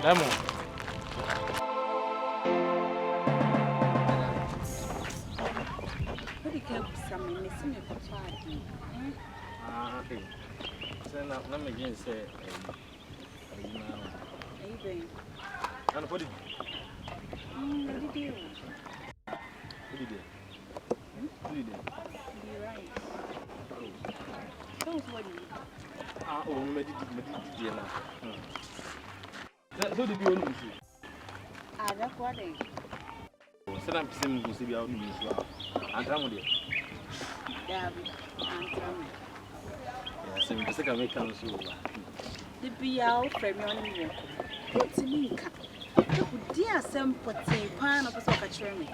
Diamond. What do you care for some missing for party? Okay. So now I'm again say, and what did you? Right. Don't worry. Oh, Medina. So did you only see? That's what they said. I'm saying to see our news. And I'm with you. David, yes, I'm just going to make a show. The be out from your new. What's in me? Dear, some potty pan of a soccer training.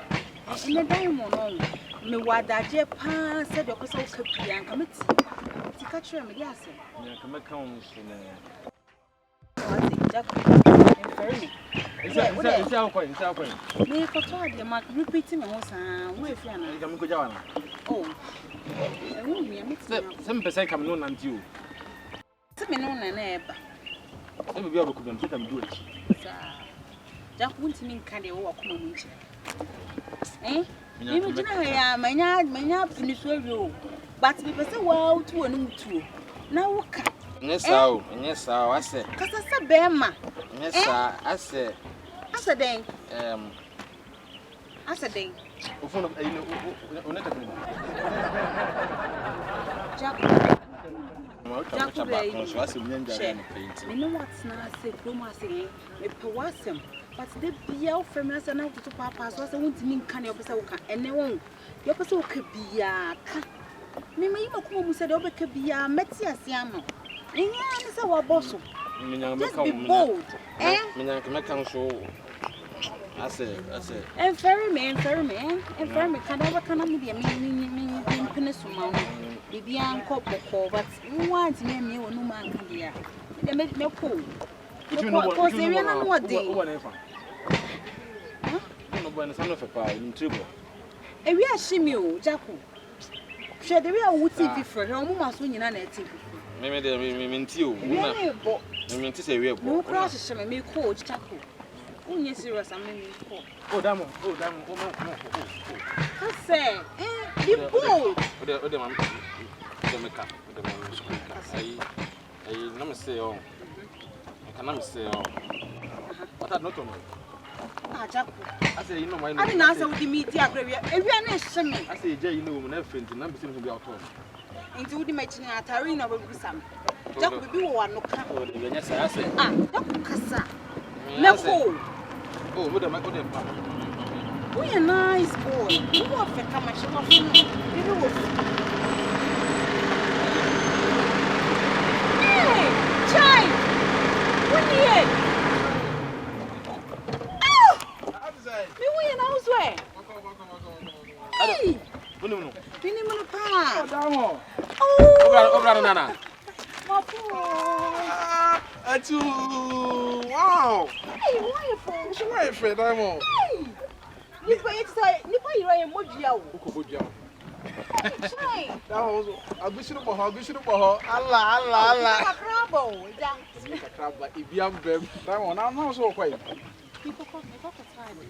In the diamond, me what that Japan said your person could be and commit to catch him. Yes, yeah, come accounts in it's our point. Me for toward the mark repeating my house. Wait, I'm going to oh, I won't be a mixer. Some percent come known unto you. Tell me no, neighbor. Let me be able to do it. Jack won't mean candy or come. Eh? Imagine I am my finish you. But we say, well, to a new two. Now, yes, I said, because I said, Bema. Yes, I said, day. I said, day. Jack. You know what's now? Say, Roma saying, if was him. But they be out from us and out to Papa, so I want to mean can your person and they won't. Your person could be a cat. Mimi Mokum said, Obe could be a Metia Siamo. And yes, our boss. Just be bold, eh? I said, and ferry man, can never come on me, meaning Peninsula. The young couple, but once near me, no man can be. They make no cool. What day? When son of a pie in trouble. And we are Shimmy, Jacko. Should there be a wood TV for her, almost when you're not a TV? Maybe they mean to you. I mean to say we have no crosses, and me coach, Jacko. Only serious, I mean, oh, damn, I say, be bold. I never say, oh, I cannot say, oh, but I not know. I say, you know, I didn't answer with the media. If you are not swimming, I say, Jay, you know, when I friend, and I'm seeing to be out home. Into the matching at Arena will be some. That would be one no come. Yes, I say, Cassa. No, oh, what am I going to do? We a nice boy. You want to come and show off. Hey, child. What are you? Hey! No. Oh, Nana. Wow! Hey, why you for Diamond? Hey! You say, you are a Mojio. I wish you Allah. Crabble. If you have Diamond, I'm not so quite.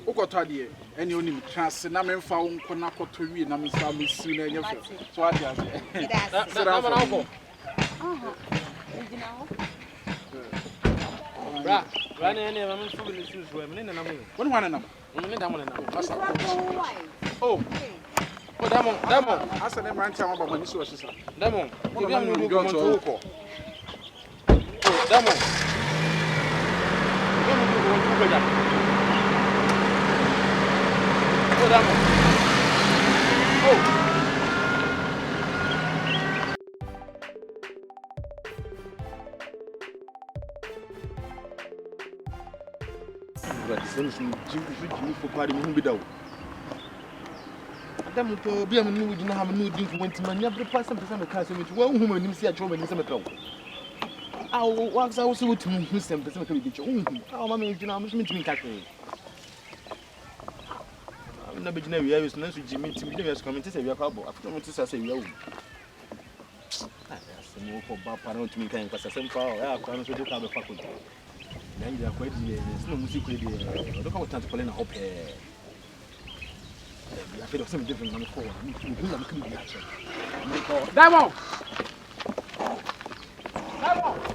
Oko tadi eni oni chance na me fa wonko na koto wi na me sa me si na enye fe so ati ase na ma na oko Ejina ho bra na ene ma me fu ni su so me na na mo woni wana na me da mo na asa oh Diamond asa ne branch am ba mani so hisa Diamond obi am no go mo oko oh Diamond Oh, Diamond. Oh. But since you for party, you be down. Adam to be a new, you know, have a new drink when to man, every person to castle with one woman, you see a trouble in some account. I will wax also to me, some person to be your own. How mamma, you know, I'm meeting Catherine. I'm not beginning, we are used to Jimmy to be coming to say your couple. I've come to say, yo. I asked them for Bapano to me, because I sent for our crowns with the faculty. then you are quite there's no music with the look how to play na hope I feel something different than before. I'm coming here. Diamond! Diamond!